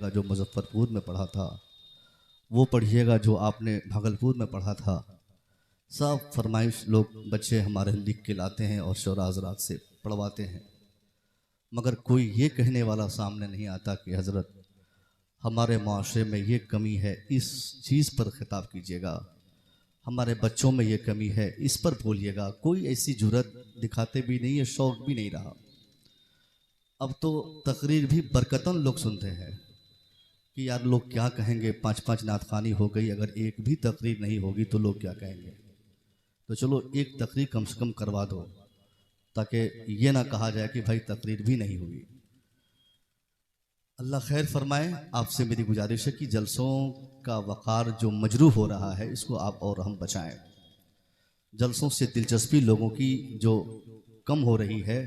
जो मुजफ्फरपुर में पढ़ा था, वो पढ़िएगा जो आपने भागलपुर में पढ़ा था। सब फरमाइश लोग बच्चे हमारे लिख के लाते हैं और शोरा हजरात से पढ़वाते हैं, मगर कोई ये कहने वाला सामने नहीं आता कि हज़रत हमारे माशरे में ये कमी है, इस चीज़ पर खिताब कीजिएगा। हमारे बच्चों में ये कमी है, इस पर बोलिएगा। कोई ऐसी जुर्रत दिखाते भी नहीं है, शौक़ भी नहीं रहा। अब तो तकरीर भी बरकतन लोग सुनते हैं कि यार लोग क्या कहेंगे, 5-5 नातखानी हो गई, अगर एक भी तकरीर नहीं होगी तो लोग क्या कहेंगे। तो चलो एक तकरीर कम से कम करवा दो, ताकि ये ना कहा जाए कि भाई तकरीर भी नहीं हुई। अल्लाह खैर फरमाए। आपसे मेरी गुजारिश है कि जलसों का वक़ार जो मजरूह हो रहा है, इसको आप और हम बचाएं। जलसों से दिलचस्पी लोगों की जो कम हो रही है,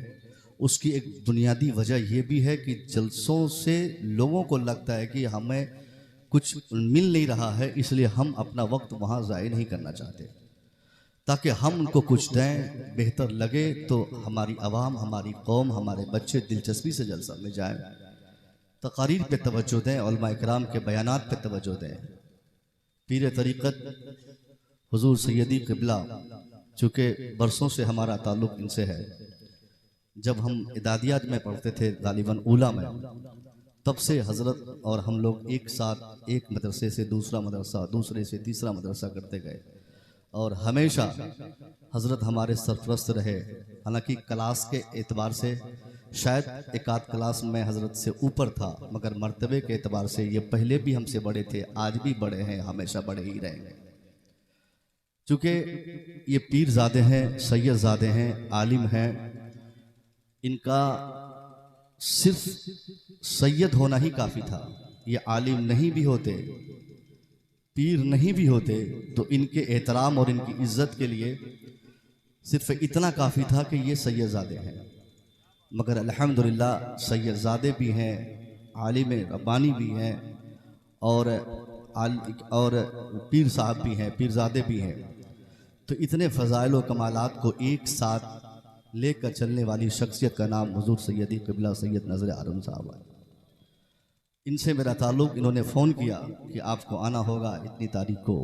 उसकी एक बुनियादी वजह यह भी है कि जलसों से लोगों को लगता है कि हमें कुछ मिल नहीं रहा है, इसलिए हम अपना वक्त वहाँ ज़ाय नहीं करना चाहते, ताकि हम उनको कुछ दें, बेहतर लगे तो हमारी आवाम, हमारी कौम, हमारे बच्चे दिलचस्पी से जलसा में जाएं, तकारीर पे तवज्जो दें, उलमा इकराम के बयानात पे तवज्जो दें। पीर तरीक़त हुजूर सैयदी क़िबला, चूँकि बरसों से हमारा ताल्लुक़ इनसे है, जब हम इदादियात में पढ़ते थे गालिबन ऊला में, तब से हज़रत और हम लोग एक साथ एक मदरसे से दूसरा मदरसा, दूसरे से तीसरा मदरसा करते गए और हमेशा हज़रत हमारे सरपरस्त रहे। हालांकि क्लास के एतबार से शायद एक आध क्लास में हज़रत से ऊपर था, मगर मर्तबे के एतबार से ये पहले भी हमसे बड़े थे, आज भी बड़े हैं, हमेशा बड़े ही रहेंगे। चूँकि ये पीरज़ादे हैं, सैयदज़ादे हैं, आलिम हैं, इनका सिर्फ सैयद होना ही काफ़ी था। ये आलिम नहीं भी होते, पीर नहीं भी होते, तो इनके एहतराम और इनकी इज्जत के लिए सिर्फ इतना काफ़ी था कि ये सैयदज़ादे हैं। मगर अल्हम्दुलिल्लाह सैयदज़ादे भी हैं, आलिम रब्बानी भी हैं और पीर साहब भी हैं, पीरज़ादे भी हैं। तो इतने फ़ज़ाइल व कमालात को एक साथ लेकर चलने वाली शख्सियत का नाम हुजूर सैयदी क़िबला सैयद नज़र आलम साहब है। इनसे मेरा ताल्लुक़, इन्होंने फ़ोन किया कि आपको आना होगा इतनी तारीख को,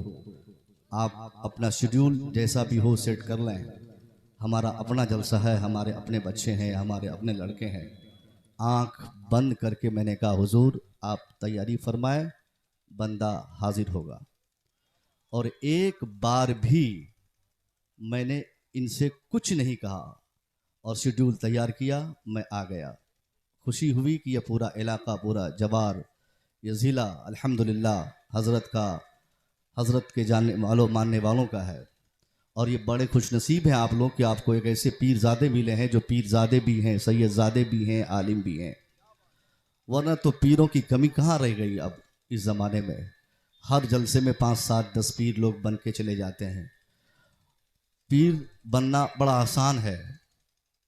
आप अपना शेड्यूल जैसा भी हो सेट कर लें, हमारा अपना जलसा है, हमारे अपने बच्चे हैं, हमारे अपने लड़के हैं। आँख बंद करके मैंने कहा हुजूर आप तैयारी फरमाएं, बंदा हाजिर होगा। और एक बार भी मैंने इनसे कुछ नहीं कहा और शेड्यूल तैयार किया, मैं आ गया। खुशी हुई कि यह पूरा इलाका, पूरा जवार, यह ज़िला अल्हम्दुलिल्लाह हज़रत के जानने वालों, मानने वालों का है। और ये बड़े खुशनसीब हैं आप लोग कि आपको एक ऐसे पीरज़ादे मिले हैं जो पीरज़ादे भी हैं, सैयदज़ादे भी हैं, आलिम भी हैं। वरना तो पीरों की कमी कहाँ रह गई अब इस ज़माने में। हर जलसे में 5, 7, 10 पीर लोग बन के चले जाते हैं। पीर बनना बड़ा आसान है,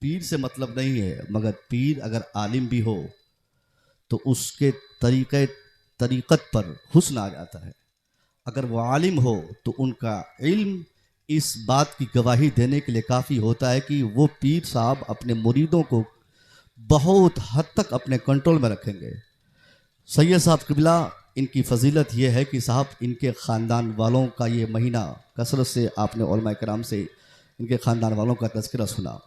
पीर से मतलब नहीं है, मगर पीर अगर आलिम भी हो तो उसके तरीक़त पर हुस्न आ जाता है। अगर वो आलिम हो तो उनका इल्म इस बात की गवाही देने के लिए काफ़ी होता है कि वो पीर साहब अपने मुरीदों को बहुत हद तक अपने कंट्रोल में रखेंगे। सैयद साहब क़िबला, इनकी फ़जीलत ये है कि साहब इनके ख़ानदान वालों का ये महीना कसरत से आपने उलमा किराम से इनके ख़ानदान वालों का तज़किरा सुना।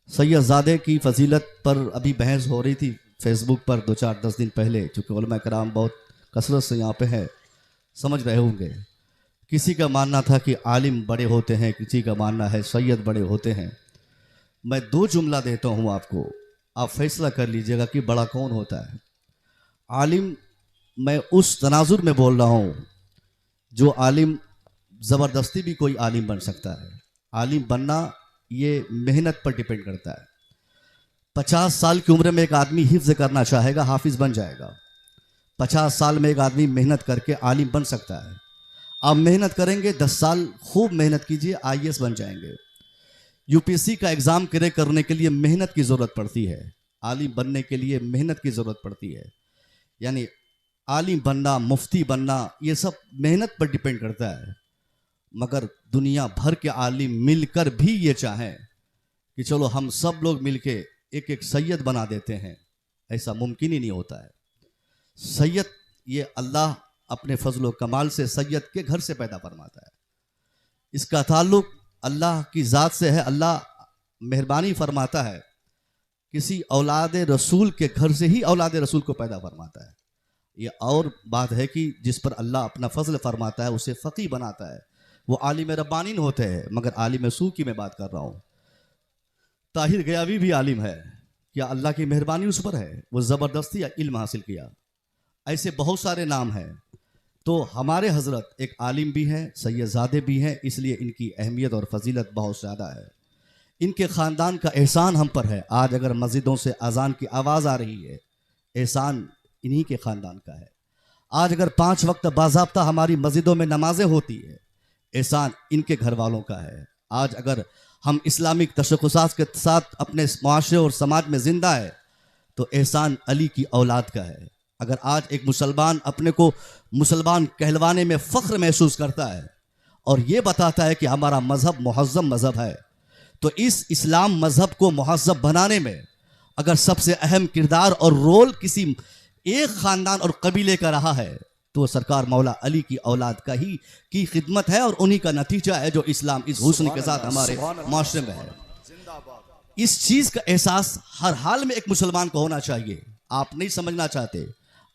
सैयदज़ादे की फ़जीलत पर अभी बहस हो रही थी फेसबुक पर 2-4-10 दिन पहले, चूँकि उलमा किराम बहुत कसरत से यहाँ पे है, समझ रहे होंगे। किसी का मानना था कि आलिम बड़े होते हैं, किसी का मानना है सैयद बड़े होते हैं। मैं 2 जुमला देता हूँ आपको, आप फैसला कर लीजिएगा कि बड़ा कौन होता है। आलिम, मैं उस तनाजुर में बोल रहा हूँ जो आलिम ज़बरदस्ती भी कोई आलिम बन सकता है। आलिम बनना ये मेहनत पर डिपेंड करता है। 50 साल की उम्र में एक आदमी हिफ्ज़ करना चाहेगा, हाफिज़ बन जाएगा। 50 साल में एक आदमी मेहनत करके आलिम बन सकता है। आप मेहनत करेंगे, 10 साल खूब मेहनत कीजिए, IAS बन जाएंगे। UPSC का एग्ज़ाम क्रैक करने के लिए मेहनत की ज़रूरत पड़ती है, आलिम बनने के लिए मेहनत की ज़रूरत पड़ती है। यानी आलिम बनना, मुफ्ती बनना, ये सब मेहनत पर डिपेंड करता है। मगर दुनिया भर के आलिम मिलकर भी ये चाहें कि चलो हम सब लोग मिलके एक एक सैयद बना देते हैं, ऐसा मुमकिन ही नहीं होता है। सैयद ये अल्लाह अपने फजल कमाल से सैयद के घर से पैदा फरमाता है। इसका ताल्लुक अल्लाह की ज़ात से है। अल्लाह मेहरबानी फरमाता है, किसी औलाद रसूल के घर से ही औलाद रसूल को पैदा फरमाता है। ये और बात है कि जिस पर अल्लाह अपना फजल फरमाता है उसे फ़क़ीह बनाता है। वो आलिम रब्बानीन होते हैं, मगर आलिम सू की मैं बात कर रहा हूँ। ताहिर गयावी भी आलिम है, क्या अल्लाह की मेहरबानी उस पर है, वो ज़बरदस्ती या इल्म हासिल किया। ऐसे बहुत सारे नाम हैं। तो हमारे हज़रत एक आलिम भी हैं, सैयदज़ादे भी हैं, इसलिए इनकी अहमियत और फजीलत बहुत ज़्यादा है। इनके ख़ानदान का एहसान हम पर है। आज अगर मस्जिदों से अजान की आवाज़ आ रही है, एहसान इन्हीं के ख़ानदान का है। आज अगर 5 वक्त बाज़ाब्ता हमारी मस्जिदों में नमाजें होती है, एहसान इनके घर वालों का है। आज अगर हम इस्लामिक तशख़्ख़ुसात के साथ अपने माशरे और समाज में ज़िंदा है, तो एहसान अली की औलाद का है। अगर आज एक मुसलमान अपने को मुसलमान कहलवाने में फ़ख्र महसूस करता है और ये बताता है कि हमारा मज़हब मुहज़्ज़म मज़हब है, तो इस इस्लाम मज़हब को मुहज़्ज़ब बनाने में अगर सबसे अहम किरदार और रोल किसी एक ख़ानदान और कबीले का रहा है, तो सरकार मौला अली की औलाद का ही की खिदमत है और उन्हीं का नतीजा है जो इस्लाम इस हुस्न के साथ हमारे माशरे में है। इस चीज़ का एहसास हर हाल में एक मुसलमान को होना चाहिए। आप नहीं समझना चाहते,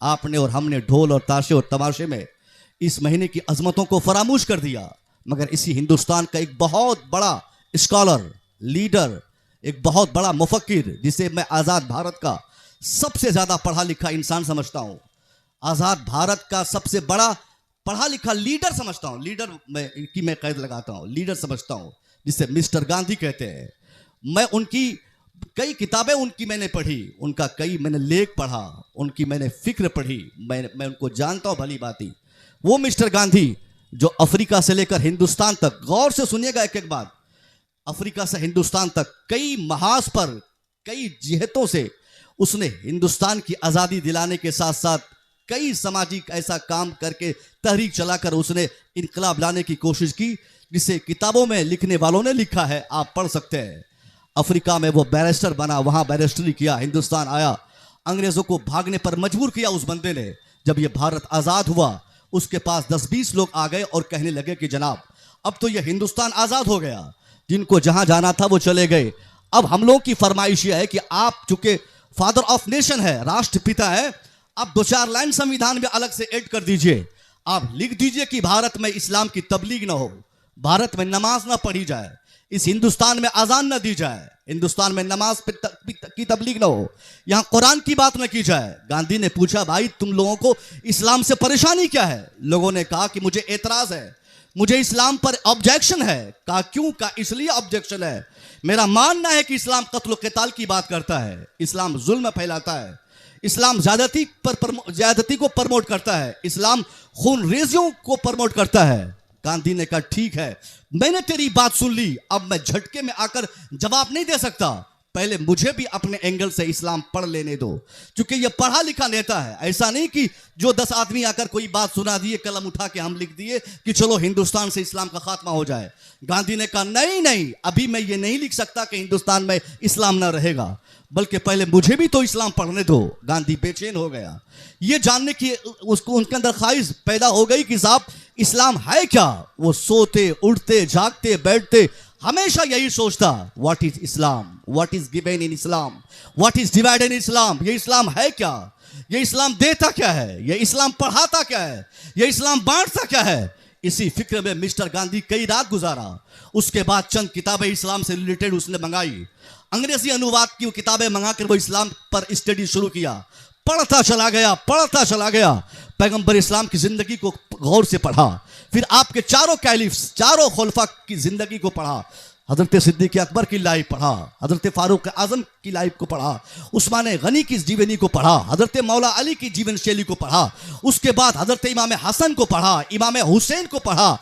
आपने और हमने ढोल और ताशे और तमाशे में इस महीने की अजमतों को फरामोश कर दिया, मगर इसी हिंदुस्तान का एक बहुत बड़ा स्कॉलर, लीडर, एक बहुत बड़ा मुफक्किर, जिसे मैं आज़ाद भारत का सबसे ज़्यादा पढ़ा लिखा इंसान समझता हूँ, आज़ाद भारत का सबसे बड़ा पढ़ा लिखा लीडर समझता हूँ, लीडर मैं कैद लगाता हूँ, लीडर समझता हूँ, जिसे मिस्टर गांधी कहते हैं। मैं उनकी कई किताबें मैंने पढ़ी, उनका कई मैंने लेख पढ़ा, उनकी मैंने फिक्र पढ़ी, मैं उनको जानता हूँ भली भांति। वो मिस्टर गांधी जो अफ्रीका से लेकर हिंदुस्तान तक, गौर से सुनिएगा एक एक बात, अफ्रीका से हिंदुस्तान तक कई महाज पर कई जिहतों से उसने हिंदुस्तान की आज़ादी दिलाने के साथ साथ कई सामाजिक ऐसा काम करके तहरीक चलाकर उसने इनकलाब लाने की कोशिश की, जिसे किताबों में लिखने वालों ने लिखा है, आप पढ़ सकते हैं। अफ्रीका में वो बैरिस्टर बना, वहाँ बैरिस्टरी किया, हिंदुस्तान आया, अंग्रेज़ों को भागने पर मजबूर किया उस बंदे ने। जब ये भारत आज़ाद हुआ, उसके पास 10-20 लोग आ गए और कहने लगे कि जनाब अब तो ये हिंदुस्तान आज़ाद हो गया, जिनको जहाँ जाना था वो चले गए। अब हम लोग की फरमाइश ये है कि आप चूंकि फादर ऑफ नेशन है, राष्ट्रपिता है, आप 2-4 लाइन संविधान में अलग से ऐड कर दीजिए। आप लिख दीजिए कि भारत में इस्लाम की तबलीग ना हो, भारत में नमाज ना पढ़ी जाए, इस हिंदुस्तान में अजान न दी जाए, हिंदुस्तान में नमाज की तबलीग ना हो, यहाँ कुरान की बात न की जाए। गांधी ने पूछा, भाई तुम लोगों को इस्लाम से परेशानी क्या है? लोगों ने कहा कि मुझे एतराज है, मुझे इस्लाम पर ऑब्जेक्शन है। कहा क्यों? कहा इसलिए ऑब्जेक्शन है, मेरा मानना है कि इस्लाम कत्ल क़िताल की बात करता है, इस्लाम जुल्म फैलाता है, इस्लाम ज्यादती को प्रमोट करता है, इस्लाम खून रेजियों को प्रमोट करता है। गांधी ने कहा ठीक है, मैंने तेरी बात सुन ली, अब मैं झटके में आकर जवाब नहीं दे सकता, पहले मुझे भी अपने एंगल से इस्लाम पढ़ लेने दो, क्योंकि ये पढ़ा लिखा नेता है। ऐसा नहीं कि जो 10 आदमी आकर कोई बात सुना दिए, कलम उठा के हम लिख दिए कि चलो हिंदुस्तान से इस्लाम का खात्मा हो जाए। गांधी ने कहा नहीं नहीं, अभी मैं ये नहीं लिख सकता कि हिंदुस्तान में इस्लाम ना रहेगा, बल्कि पहले मुझे भी तो इस्लाम पढ़ने दो। गांधी बेचैन हो गया, ये जानने की उसको उनके अंदर ख्वाहिश पैदा हो गई कि साहब इस्लाम है क्या। वो सोते उठते जागते बैठते हमेशा यही सोचता, what is Islam, what is given in Islam, what is divided in Islam. ये इस्लाम है क्या, ये इस्लाम देता क्या है, ये इस्लाम पढ़ाता क्या है, ये इस्लाम बांटता क्या है। इसी फिक्र में मिस्टर गांधी कई रात गुजारा। उसके बाद चंद किताबें इस्लाम से रिलेटेड उसने मंगाई, अंग्रेजी अनुवाद की वो किताबें मंगाकर वो इस्लाम पर स्टडी शुरू किया। पढ़ता चला गया, पैगंबर इस्लाम की जिंदगी को गौर से पढ़ा, फिर आपके चारों कैलिफ्स, चारों खुलफा की जिंदगी को पढ़ा, हजरत सिद्दीक अकबर की लाइफ पढ़ा, हजरत फारूक आजम की लाइफ को पढ़ा, उस्मान गनी की जीवनी को पढ़ा, हजरत मौला अली की जीवन शैली को पढ़ा, उसके बाद हजरत इमाम हसन को पढ़ा, इमाम हुसैन को पढ़ा।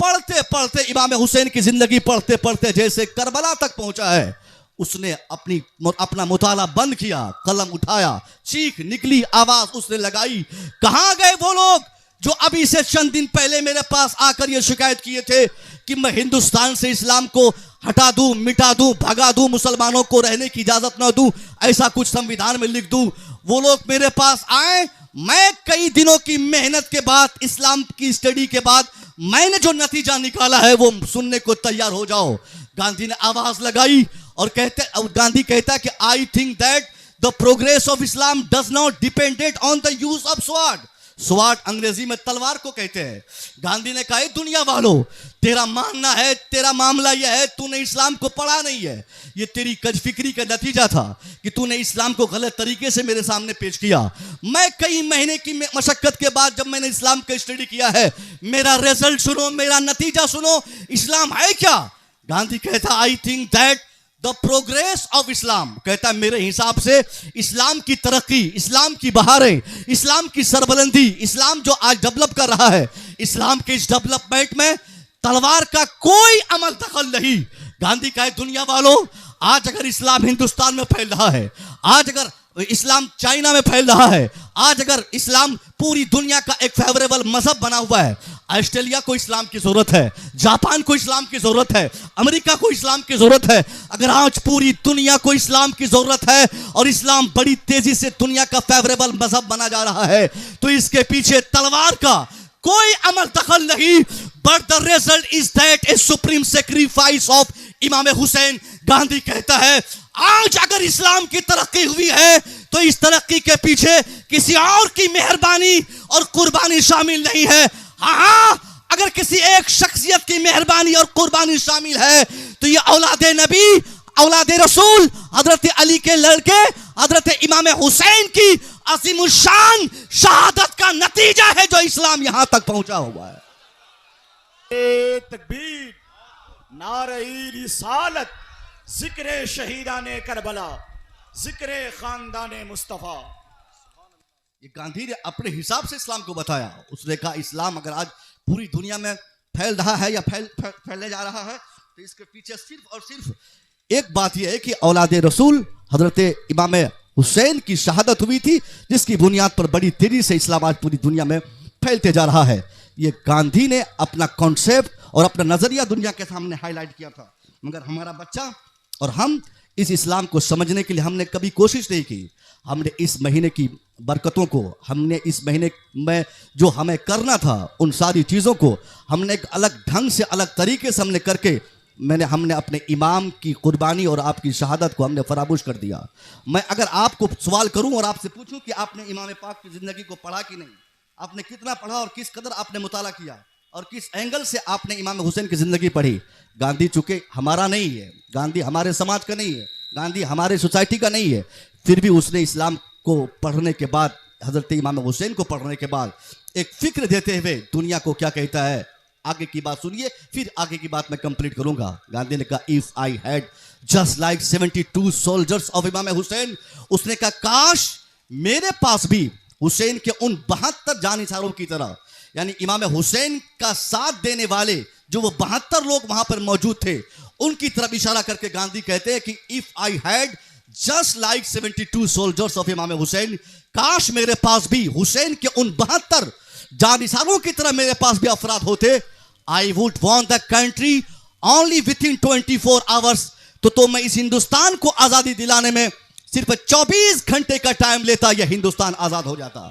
पढ़ते पढ़ते इमाम हुसैन की जिंदगी पढ़ते पढ़ते जैसे करबला तक पहुंचा है, उसने अपना मुताला बंद किया, कलम उठाया, चीख निकली, आवाज उसने लगाई, कहां गए वो लोग जो अभी से चंद दिन पहले मेरे पास आकर ये शिकायत किए थे कि मैं हिंदुस्तान से इस्लाम को हटा दूं, मिटा दूं, भगा दूं, मुसलमानों को रहने की इजाजत ना दूं, ऐसा कुछ संविधान में लिख दूं। वो लोग मेरे पास आए, मैं कई दिनों की मेहनत के बाद, इस्लाम की स्टडी के बाद मैंने जो नतीजा निकाला है वो सुनने को तैयार हो जाओ। गांधी ने आवाज लगाई और गांधी कहता है कि I think that the progress of Islam does not depended on the use of sword. Sword अंग्रेजी में तलवार को कहते हैं। गांधी ने कहा, दुनिया वालों, तेरा मानना है, तेरा मामला यह है, तूने इस्लाम को पढ़ा नहीं है। ये तेरी कजफिक्री का नतीजा था कि तूने इस्लाम को गलत तरीके से मेरे सामने पेश किया। मैं कई महीने की मशक्कत के बाद जब मैंने इस्लाम का स्टडी किया है, मेरा रिजल्ट सुनो, मेरा नतीजा सुनो, इस्लाम है क्या? गांधी कहता, आई think that the progress of इस्लाम, कहता है मेरे हिसाब से इस्लाम की तरक्की, इस्लाम की बहारें, इस्लाम की सरबलंदी, इस्लाम जो आज डेवलप कर रहा है, इस्लाम के इस डेवलपमेंट में तलवार का कोई अमल दखल नहीं। गांधी कहे, दुनिया वालों, आज अगर इस्लाम हिंदुस्तान में फैल रहा है, आज अगर इस्लाम चाइना में फैल रहा है, आज अगर इस्लाम पूरी दुनिया का एक फेवरेबल मजहब बना हुआ है, ऑस्ट्रेलिया को इस्लाम की जरूरत है, जापान को इस्लाम की जरूरत है, अमेरिका को इस्लाम की जरूरत है, अगर आज पूरी दुनिया को इस्लाम की जरूरत है और इस्लाम बड़ी तेजी से दुनिया का फेवरेबल मजहब बना जा रहा है, तो इसके पीछे तलवार का कोई अमल दखल नहीं। But the result is that a supreme sacrifice of इमाम हुसैन। गांधी कहता है, आज अगर इस्लाम की तरक्की हुई है तो इस तरक्की के पीछे किसी और की मेहरबानी और कुर्बानी शामिल नहीं है। हाँ, अगर किसी एक शख्सियत की मेहरबानी और कुर्बानी शामिल है तो ये औलादे नबी, औलादे रसूल, हजरत अली के लड़के हजरत इमाम हुसैन की अज़ीमुश्शान शहादत का नतीजा है जो इस्लाम यहां तक पहुंचा हुआ है। तकबीर, नारे रिसालत, जिक्र शहीदाने करबला, जिक्र खानदाने मुस्तफा। ये गांधी ने अपने हिसाब से इस्लाम को बताया। उसने कहा, इस्लाम अगर आज पूरी दुनिया में फैल रहा है या फैलने जा रहा है तो इसके पीछे सिर्फ और सिर्फ एक बात यह है कि औलादे रसूल हजरत इमाम हुसैन की शहादत हुई थी, जिसकी बुनियाद पर बड़ी तेजी से इस्लाम आज पूरी दुनिया में फैलते जा रहा है। ये गांधी ने अपना कॉन्सेप्ट और अपना नजरिया दुनिया के सामने हाईलाइट किया था। मगर हमारा बच्चा और हम इस इस्लाम को समझने के लिए हमने कभी कोशिश नहीं की। हमने इस महीने की बरकतों को, हमने इस महीने में जो हमें करना था, उन सारी चीज़ों को हमने एक अलग ढंग से, अलग तरीके से हमने करके हमने अपने इमाम की कुर्बानी और आपकी शहादत को हमने फरामोश कर दिया। मैं अगर आपको सवाल करूं और आपसे पूछूं कि आपने इमाम पाक की ज़िंदगी को पढ़ा कि नहीं, आपने कितना पढ़ा और किस कदर आपने मुताला किया और किस एंगल से आपने इमाम हुसैन की ज़िंदगी पढ़ी। गांधी चूंकि हमारा नहीं है, गांधी हमारे समाज का नहीं है, गांधी हमारे सोसाइटी का नहीं है, फिर भी उसने इस्लाम को पढ़ने के बाद, हजरत इमाम हुसैन को पढ़ने के बाद एक फिक्र देते हुए दुनिया को क्या कहता है। आगे की बात सुनिए, फिर आगे की बात मैं कंप्लीट करूंगा। गांधी ने कहा, if I had just like 72 soldiers of इमाम हुसैन, उसने कहा काश मेरे पास भी हुसैन के उन 72 जानिसारों की तरह, यानी इमाम हुसैन का साथ देने वाले जो वो 72 लोग वहां पर मौजूद थे, उनकी तरफ इशारा करके गांधी कहते हैं कि if I had just like 72 soldiers of इमाम हुसैन, काश मेरे पास भी हुसैन के उन 72 जानिसारों की तरह मेरे पास भी अफराद होते। I would want the country only with in 24 hours, तो मैं इस हिंदुस्तान को आजादी दिलाने में सिर्फ 24 घंटे का टाइम लेता, यह हिंदुस्तान आजाद हो जाता।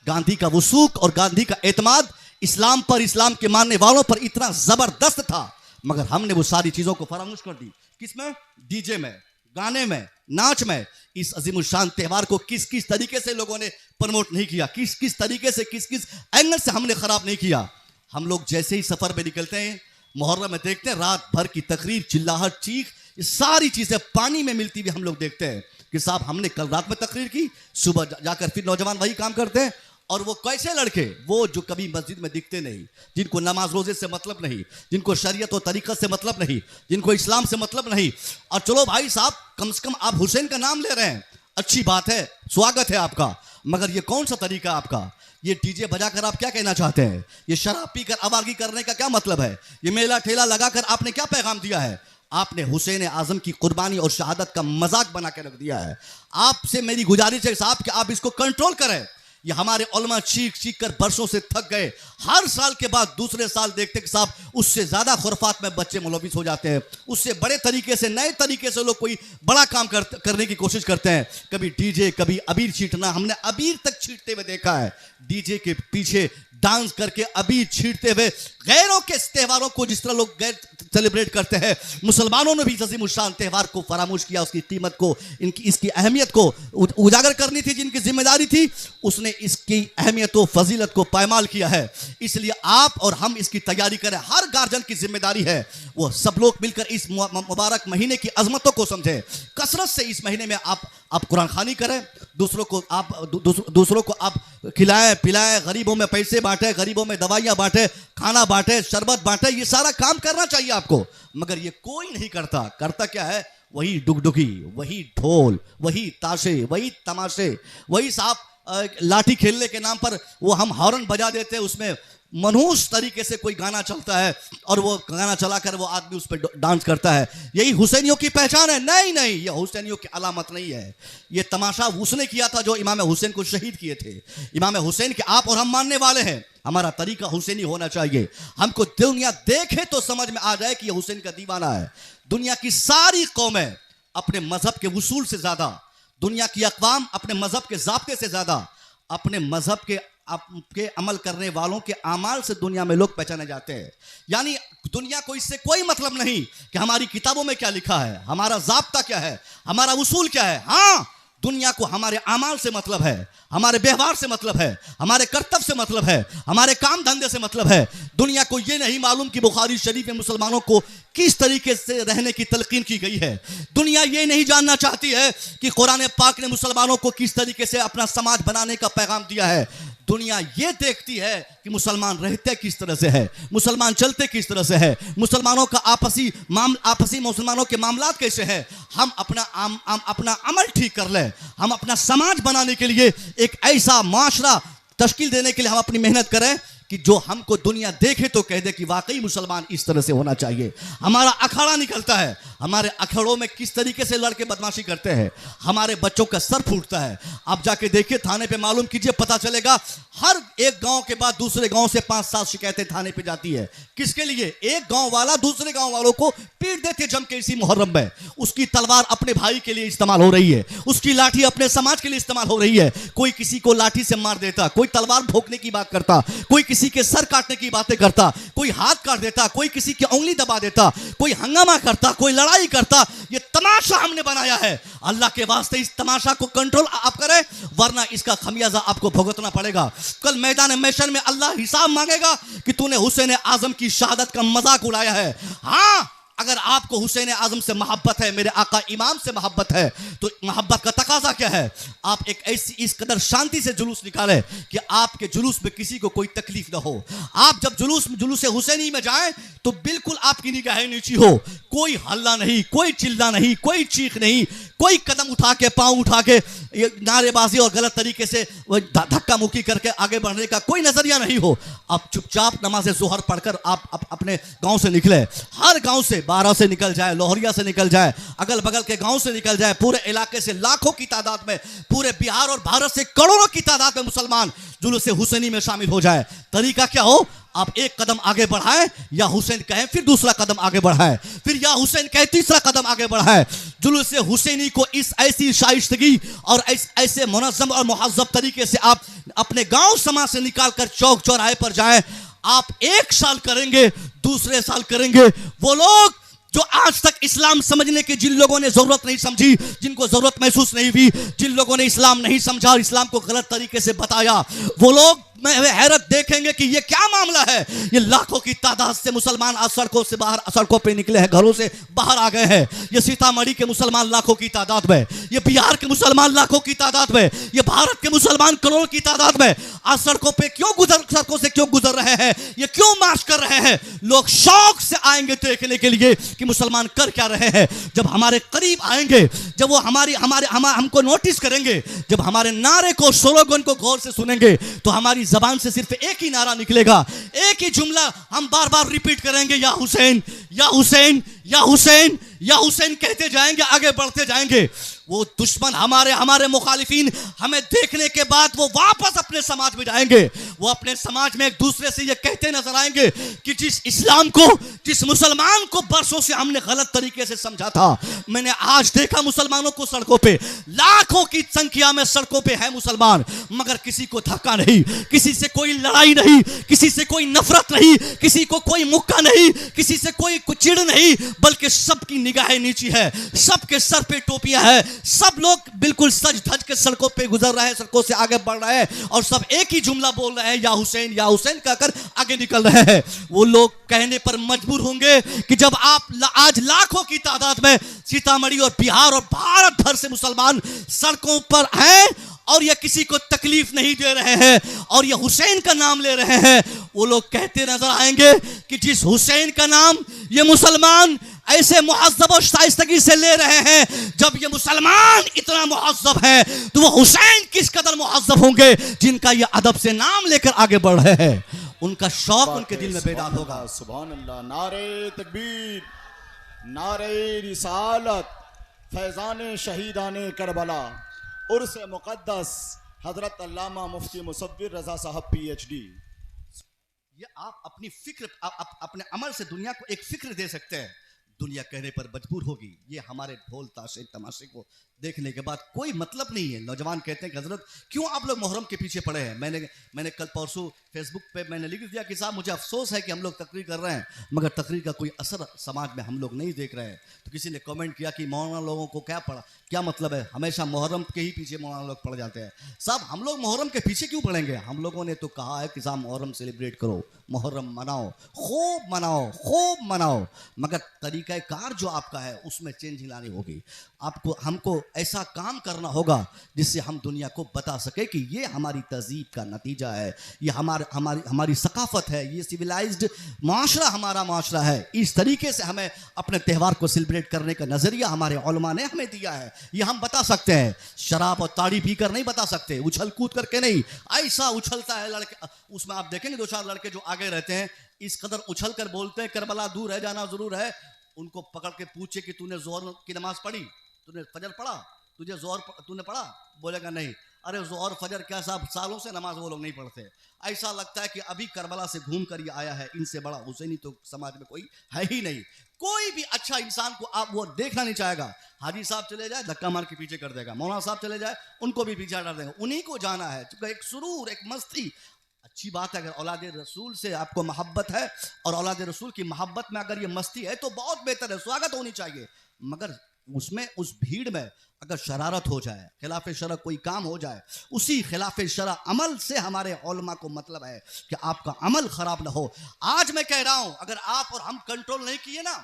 गांधी का वसूक और गांधी का एतमाद इस्लाम पर, इस्लाम के मानने वालों पर इतना जबरदस्त था, मगर हमने वो सारी चीजों को फरामोश कर दी। किसमें? डीजे में, गाने में, नाच में। इस अजीमुशान त्यौहार को किस किस तरीके से लोगों ने प्रमोट नहीं किया, किस किस तरीके से, किस किस एंगल से हमने खराब नहीं किया। हम लोग जैसे ही सफर में निकलते हैं, मुहर्रम में देखते हैं रात भर की तकरीर, चिल्लाहट, चीख, ये सारी चीजें पानी में मिलती हुई हम लोग देखते हैं कि साहब हमने कल रात में तकरीर की, सुबह जाकर फिर नौजवान वही काम करते हैं। और वो कैसे लड़के, वो जो कभी मस्जिद में दिखते नहीं, जिनको नमाज रोजे से मतलब नहीं, जिनको शरीयत और तरीक़त से मतलब नहीं, जिनको इस्लाम से मतलब नहीं। और चलो भाई साहब, कम से कम आप हुसैन का नाम ले रहे हैं, अच्छी बात है, स्वागत है आपका, मगर ये कौन सा तरीका आपका? ये डीजे बजाकर आप क्या कहना चाहते हैं? ये शराब पीकर आवारगी करने का क्या मतलब है? ये मेला ठेला लगाकर आपने क्या पैगाम दिया है? आपने हुसैन आजम की कुर्बानी और शहादत का मजाक बना के रख दिया है। आपसे मेरी गुजारिश है साहब कि आप इसको कंट्रोल करें। ये हमारे उलमा चीख चीख कर बरसों से थक गए। हर साल के बाद दूसरे साल देखते कि साहब उससे ज़्यादा खुरफात में बच्चे मुलविस हो जाते हैं, उससे बड़े तरीके से नए तरीके से लोग कोई बड़ा काम करने की कोशिश करते हैं। कभी डीजे, कभी अबीर छींटना, हमने अबीर तक छींटते हुए देखा है। डीजे के पीछे डांस करके अबीर छींटते हुए गैरों के त्योहारों को जिस तरह लोग गैर सेलिब्रेट करते हैं, मुसलमानों ने भी अज़ीम शान त्यौहार को फरामोश किया। उसकी कीमत को, इसकी अहमियत को उजागर करनी थी, जिनकी जिम्मेदारी थी उसने इसकी अहमियत और फजीलत को पायमाल किया है। इसलिए आप और हम इसकी तैयारी करें। हर गार्जियन की जिम्मेदारी है वो सब लोग मिलकर इस मुबारक महीने की अजमतों को समझें। कसरत से इस महीने में आप कुरान खानी करें, दूसरों को आप खिलाएं पिलाएं, गरीबों में पैसे बांटे, गरीबों में दवाइयां बांटे, खाना बांटे, शरबत बांटे। ये सारा काम करना चाहिए आपको, मगर ये कोई नहीं करता। करता क्या है? वही डुगडुगी, वही ढोल, वही ताशे, वही तमाशे, वही साहब लाठी खेलने के नाम पर वो हम हॉर्न बजा देते हैं, उसमें मनहूस तरीके से कोई गाना चलता है और वो गाना चलाकर वो आदमी उस पर डांस करता है। यही हुसैनियों की पहचान है? नहीं नहीं, ये हुसैनियों की अलामत नहीं है। ये तमाशा उसने किया था जो इमाम हुसैन को शहीद किए थे। इमाम हुसैन के आप और हम मानने वाले हैं। हमारा तरीका हुसैनी होना चाहिए। हमको दुनिया देखे तो समझ में आ जाए कि ये हुसैन का दीवाना है। दुनिया की सारी कौमें अपने मजहब के उसूल से ज्यादा, दुनिया की अक़वाम अपने मजहब के ज़ाब्ते से ज्यादा अपने मजहब के अमल करने वालों के आमाल से दुनिया में लोग पहचाने जाते हैं। यानी दुनिया को इससे कोई मतलब नहीं कि हमारी किताबों में क्या लिखा है, हमारा ज़ाब्ता क्या है, हमारा उसूल क्या है। हाँ, दुनिया को हमारे आमाल से मतलब है, हमारे व्यवहार से मतलब है, हमारे कर्तव्य से मतलब है, हमारे काम धंधे से मतलब है। दुनिया को यह नहीं मालूम कि बुखारी शरीफ में मुसलमानों को किस तरीके से रहने की तलकीन की गई है। दुनिया ये नहीं जानना चाहती है कि कुरान पाक ने मुसलमानों को किस तरीके से अपना समाज बनाने का पैगाम दिया है। दुनिया ये देखती है कि मुसलमान रहते किस तरह से है, मुसलमान चलते किस तरह से है, मुसलमानों का आपसी मुसलमानों के मामलात कैसे हैं। हम अपना अमल ठीक कर लें, हम अपना समाज बनाने के लिए एक ऐसा माशरा तश्कील देने के लिए हम अपनी मेहनत करें कि जो हमको दुनिया देखे तो कह दे कि वाकई मुसलमान इस तरह से होना चाहिए। हमारा अखाड़ा निकलता है, हमारे अखाड़ों में किस तरीके से लड़के बदमाशी करते हैं, हमारे बच्चों का सर फूटता है। आप जाके देखिए थाने पे, मालूम कीजिए, पता चलेगा हर एक गांव के बाद दूसरे गांव से 5-7 शिकायतें थाने पे जाती है। किसके लिए? एक गांव वाला दूसरे गांव वालों को पीट देते जम के इसी मुहर्रम में। उसकी तलवार अपने भाई के लिए इस्तेमाल हो रही है, उसकी लाठी अपने समाज के लिए इस्तेमाल हो रही है। कोई किसी को लाठी से मार देता, कोई तलवार भोंकने की बात करता, कोई किसी के सर काटने की बातें करता, कोई हाथ काट देता, कोई किसी की उंगली दबा देता, कोई हंगामा करता, कोई लड़ाई करता। ये तमाशा हमने बनाया है। अल्लाह के वास्ते इस तमाशा को कंट्रोल आप करें, वरना इसका खमियाजा आपको भुगतना पड़ेगा। कल मैदान महशर में अल्लाह हिसाब मांगेगा कि तूने हुसैन आजम की शहादत का मजाक उड़ाया है। हाँ, अगर आपको हुसैन आजम से मोहब्बत है, मेरे आका इमाम से मोहब्बत है, तो मोहब्बत का तकाजा क्या है? आप एक ऐसी इस कदर शांति से जुलूस निकालें कि आपके जुलूस में किसी को कोई तकलीफ ना हो। आप जब जुलूस हुसैनी में जाएं तो बिल्कुल आपकी निगाहें नीची हो, कोई हल्ला नहीं, कोई चिल्ला नहीं, कोई चीख नहीं, कोई कदम उठा के, पांव उठा के नारेबाजी और गलत तरीके से धक्का मुक्की करके आगे बढ़ने का कोई नजरिया नहीं हो। आप चुपचाप नमाज ज़ोहर पढ़कर आप अपने गांव से निकले। हर गांव से, बारा से निकल जाए, लोहरिया से निकल जाए, अगल बगल के गांव से निकल जाए, पूरे इलाके से लाखों की तादाद में, पूरे बिहार और भारत से करोड़ों की तादाद में मुसलमान जुलूस हुसैनी में शामिल हो जाए। तरीका क्या हो? आप एक कदम आगे बढ़ाएं, या हुसैन कहें फिर दूसरा कदम आगे बढ़ाएं, फिर या हुसैन कहे तीसरा कदम आगे बढ़ाएं। जुलूस हुसैनी को इस ऐसी शाइस्तगी और ऐसे मुनज़्ज़म और मुहज़्ज़ब तरीके से आप अपने गांव समाज से निकाल कर चौक चौराहे पर जाएं। आप एक साल करेंगे, दूसरे साल करेंगे, वो लोग जो आज तक इस्लाम समझने की जिन लोगों ने जरूरत नहीं समझी, जिनको जरूरत महसूस नहीं हुई, जिन लोगों ने इस्लाम नहीं समझा और इस्लाम को गलत तरीके से बताया, वो लोग में हैरत देखेंगे कि ये क्या मामला है। ये लाखों की तादाद से मुसलमान आज सड़कों पे निकले हैं, घरों से बाहर आ गए हैं। ये सीतामढ़ी के मुसलमान लाखों की तादाद में, ये बिहार के मुसलमान लाखों की तादाद में, ये भारत के मुसलमान करोड़ों की तादाद में आज सड़कों से क्यों गुजर रहे हैं, ये क्यों मार्च कर रहे हैं? लोग शौक से आएंगे देखने के लिए कि मुसलमान कर क्या रहे हैं। जब हमारे करीब आएंगे, जब वो हमको नोटिस करेंगे, जब हमारे नारे को, स्लोगन को गौर से सुनेंगे, तो हमारी जबान से सिर्फ एक ही नारा निकलेगा, एक ही जुमला हम बार बार रिपीट करेंगे, या हुसैन, या हुसैन, या हुसैन, या हुसैन कहते जाएंगे, आगे बढ़ते जाएंगे। वो दुश्मन हमारे मुखालिफिन हमें देखने के बाद वो वापस अपने समाज में जाएंगे। वो अपने समाज में एक दूसरे से ये कहते नजर आएंगे कि जिस इस्लाम को, जिस मुसलमान को बरसों से हमने गलत तरीके से समझा था, मैंने आज देखा मुसलमानों को सड़कों पे, लाखों की संख्या में सड़कों पे है मुसलमान, मगर किसी को धक्का नहीं, किसी से कोई लड़ाई नहीं, किसी से कोई नफरत नहीं, किसी को कोई मुक्का नहीं, किसी से कोई चिढ़ नहीं, बल्कि सबकी निगाहें नीची है, सबके सर पे टोपियां है, सब लोग बिल्कुल सज धज के सड़कों पे गुजर रहे हैं, सड़कों से आगे बढ़ रहे हैं और सब एक ही जुमला बोल रहे हैं, या हुसैन कहकर आगे निकल रहे हैं। वो लोग कहने पर मजबूर होंगे कि जब आप आज लाखों की तादाद में सीतामढ़ी और बिहार और भारत भर से मुसलमान सड़कों पर हैं और ये किसी को तकलीफ नहीं दे रहे हैं और ये हुसैन का नाम ले रहे हैं, वो लोग कहते नजर आएंगे कि जिस हुसैन का नाम ये मुसलमान ऐसे मुहज्जब और शाइस्तगी से ले रहे हैं, जब ये मुसलमान इतना मुहज्जब है तो वो हुसैन किस कदर मुहज्जब होंगे जिनका ये अदब से नाम लेकर आगे बढ़ रहे हैं। उनका शौक उनके दिल में बेदार होगा। सुभान अल्लाह। नारे तकबीर, नारे रिसालत, फैजान शहीदाने करबला, उर्स मुक़द्दस हजरत अल्लामा मुफ्ती मुसव्विर रजा साहब PhD। ये आप अपनी फिक्र, अपने अमल से दुनिया को एक फिक्र दे सकते हैं। दुनिया कहने पर मजबूर होगी। ये हमारे ढोल ताशे तमाशे को देखने के बाद कोई मतलब नहीं है। नौजवान कहते हैं कि हजरत क्यों आप लोग मुहर्रम के पीछे पड़े हैं। मैंने कल परसों फेसबुक पे मैंने लिख दिया कि साहब मुझे अफसोस है कि हम लोग तकरीर कर रहे हैं मगर तकरीर का कोई असर समाज में हम लोग नहीं देख रहे हैं। तो किसी ने कमेंट किया कि मौलाना लोगों को क्या मतलब है, हमेशा मुहर्रम के ही पीछे मौलाना लोग पड़ जाते हैं। साहब हम लोग मुहर्रम के पीछे क्यों पड़ेंगे? हम लोगों ने तो कहा है कि साहब मुहर्रम सेलिब्रेट करो, मुहर्रम मनाओ, खूब मनाओ, मगर तरीक़ाकार जो आपका है उसमें चेंज लानी होगी। हमको ऐसा काम करना होगा जिससे हम दुनिया को बता सके कि ये हमारी तहजीब का नतीजा है, ये हमारी सकाफत है, ये सिविलाइज्ड माशरा हमारा माशरा है। इस तरीके से हमें अपने त्यौहार को सेलिब्रेट करने का नज़रिया हमारे उलमा ने हमें दिया है। ये हम बता सकते हैं, शराब और ताड़ी पीकर नहीं बता सकते, उछल कूद करके नहीं। ऐसा उछलता है लड़के, उसमें आप देखेंगे 2-4 लड़के जो आगे रहते हैं इस कदर उछल कर बोलते हैं करबला दूर है जाना जरूर है। उनको पकड़ के पूछे कि तूने जोहर की नमाज पढ़ी, तूने फजर पढ़ा, तुझे जोहर तूने पढ़ा, बोलेगा नहीं। अरे जोहर फजर क्या साहब, सालों से नमाज वो लोग नहीं पढ़ते। ऐसा लगता है कि अभी करबला से घूम कर ये आया है, इनसे बड़ा हुसैनी तो समाज में कोई है ही नहीं। कोई भी अच्छा इंसान को आप वो देखना नहीं चाहेगा। हाजी साहब चले जाए धक्का मार के पीछे कर देगा, मौलाना साहब चले जाए उनको भी पीछे कर देगा, उन्हीं को जाना है। क्योंकि एक सुरूर, एक मस्ती अच्छी बात है। अगर औलाद रसूल से आपको मोहब्बत है और औलाद रसूल की मोहब्बत में अगर ये मस्ती है तो बहुत बेहतर है, स्वागत होनी चाहिए। मगर उसमें उस भीड़ में अगर शरारत हो जाए, खिलाफ शरअ कोई काम हो जाए, उसी खिलाफ शरअ अमल से हमारे उलमा को मतलब है कि आपका अमल खराब ना हो। आज मैं कह रहा हूं अगर आप और हम कंट्रोल नहीं किए ना,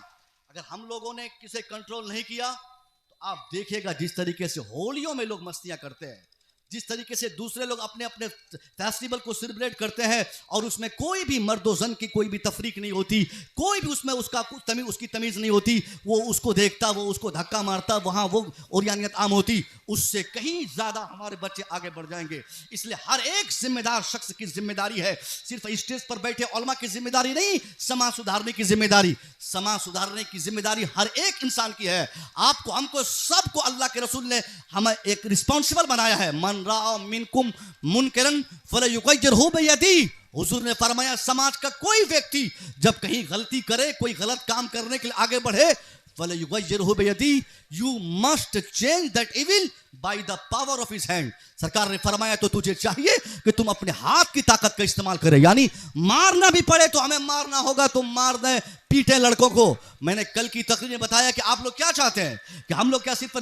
अगर हम लोगों ने किसे कंट्रोल नहीं किया तो आप देखिएगा जिस तरीके से होलियों में लोग मस्तियां करते हैं, जिस तरीके से दूसरे लोग अपने अपने फेस्टिवल को सेलिब्रेट करते हैं और उसमें कोई भी मर्दो जन की कोई भी तफरीक नहीं होती, कोई भी उसमें उसकी तमीज़ नहीं होती, वो उसको देखता, वो उसको धक्का मारता, वहाँ वो ओरियानियत आम होती, उससे कहीं ज़्यादा हमारे बच्चे आगे बढ़ जाएंगे। इसलिए हर एक जिम्मेदार शख्स की जिम्मेदारी है, सिर्फ स्टेज पर बैठे उलमा की जिम्मेदारी नहीं, समाज सुधारने की जिम्मेदारी, समाज सुधारने की जिम्मेदारी हर एक इंसान की है। आपको, हमको, सबको अल्लाह के रसूल ने हमें एक रिस्पॉन्सिबल बनाया है। मन रआ मिनकुम मुनकरन फलयुगय्यिरहु बियदी। हुजूर ने फरमाया समाज का कोई व्यक्ति जब कहीं गलती करे, कोई गलत काम करने के लिए आगे बढ़े, फलयुगय्यिरहु बियदी, you must change that evil by the power of his hand. सरकार ने फरमाया तो तुझे चाहिए कि तुम अपने हाथ की ताकत का इस्तेमाल करें, यानी मारना भी पड़े तो हमें मारना होगा तो मार दें, पीटे लड़कों को। मैंने कल की तकरीर में बताया कि आप लोग क्या चाहते हैं कि हम लोग क्या सिर्फ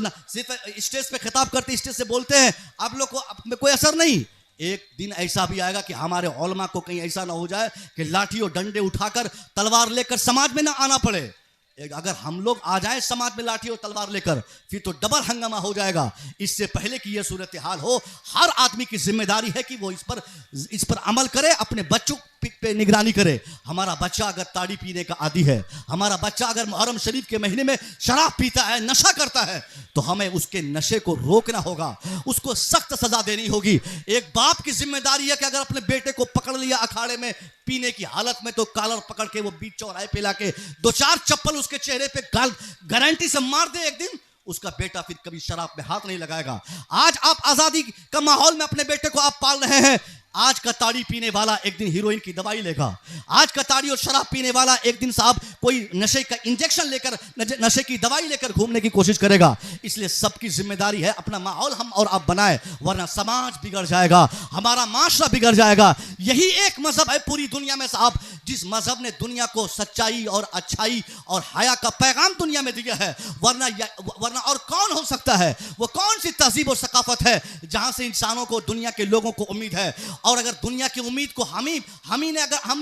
स्टेज पे खिताब करते, स्टेज से बोलते हैं, आप लोग को में कोई असर नहीं। एक दिन ऐसा भी आएगा कि हमारे उलमा को कहीं ऐसा ना हो जाए कि लाठी और डंडे उठाकर तलवार लेकर समाज में ना आना पड़े। अगर हम लोग आ जाए समाज में लाठी और तलवार लेकर फिर तो डबल हंगामा हो जाएगा। इससे पहले कि यह सूरत हाल हो, हर आदमी की जिम्मेदारी है कि वो इस पर अमल करे, अपने बच्चों पे निगरानी करे। हमारा बच्चा अगर ताड़ी पीने का आदी है, हमारा बच्चा अगर मुहर्रम शरीफ के महीने में शराब पीता है, नशा करता है, तो हमें उसके नशे को रोकना होगा, उसको सख्त सजा देनी होगी। एक बाप की जिम्मेदारी है कि अगर अपने बेटे को पकड़ लिया अखाड़े में पीने की हालत में, तो कॉलर पकड़ के वो बीच चौराहे पे लाके 2-4 चप्पल उसके चेहरे पे गारंटी से मार दे एक दिन, उसका बेटा फिर कभी शराब में हाथ नहीं लगाएगा। आज आप आजादी का माहौल में अपने बेटे को आप पाल रहे हैं। आज का ताड़ी पीने वाला एक दिन हीरोइन की दवाई लेगा। आज का ताड़ी और शराब पीने वाला एक दिन साहब कोई नशे का इंजेक्शन लेकर, नशे की दवाई लेकर घूमने की कोशिश करेगा। इसलिए सबकी जिम्मेदारी है अपना माहौल हम और आप बनाए, वरना समाज बिगड़ जाएगा, हमारा माशरा बिगड़ जाएगा। यही एक मजहब है पूरी दुनिया में साहब, जिस मजहब ने दुनिया को सच्चाई और अच्छाई और हया का पैगाम दुनिया में दिया है। वरना और कौन हो सकता है? वो कौन सी तहजीब और सकाफत है जहां से इंसानों को, दुनिया के लोगों को उम्मीद है? और अगर दुनिया की उम्मीद को हम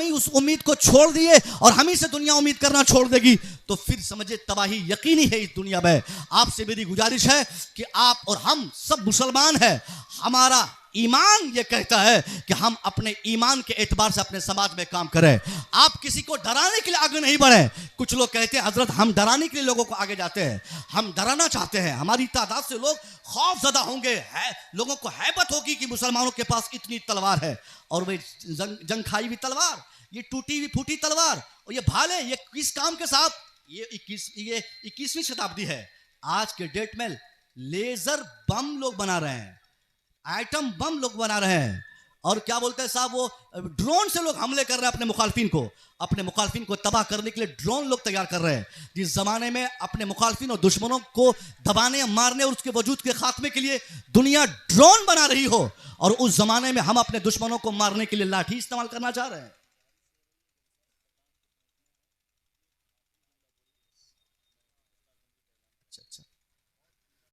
ही उस उम्मीद को छोड़ दिए और हम ही से दुनिया उम्मीद करना छोड़ देगी, तो फिर समझे तबाही यकीनी है इस दुनिया में। आपसे मेरी गुजारिश है कि आप और हम सब मुसलमान हैं। हमारा ईमान ये कहता है कि हम अपने ईमान के एतबार से अपने समाज में काम करें। आप किसी को डराने के लिए आगे नहीं बढ़े। कुछ लोग कहते हैं हजरत हम डराने के लिए लोगों को आगे जाते हैं। हम डराना चाहते हैं, हमारी तादाद से लोग खौफजदा होंगे, लोगों को हैबत होगी कि मुसलमानों के पास इतनी तलवार है। और वे जंग खाई हुई तलवार, ये टूटी हुई फूटी तलवार और ये भाले, ये किस काम के साथ? ये 21वीं शताब्दी है। आज के डेट में लेजर बम लोग बना रहे हैं, एटम बम लोग बना रहे हैं, और क्या बोलते हैं साहब, वो ड्रोन से लोग हमले कर रहे हैं अपने मुखालफिन को तबाह करने के लिए ड्रोन लोग तैयार कर रहे हैं। जिस जमाने में अपने मुखालफिन और दुश्मनों को दबाने, मारने और उसके वजूद के खात्मे के लिए दुनिया ड्रोन बना रही हो, और उस जमाने में हम अपने दुश्मनों को मारने के लिए लाठी इस्तेमाल करना चाह रहे हैं। अच्छा,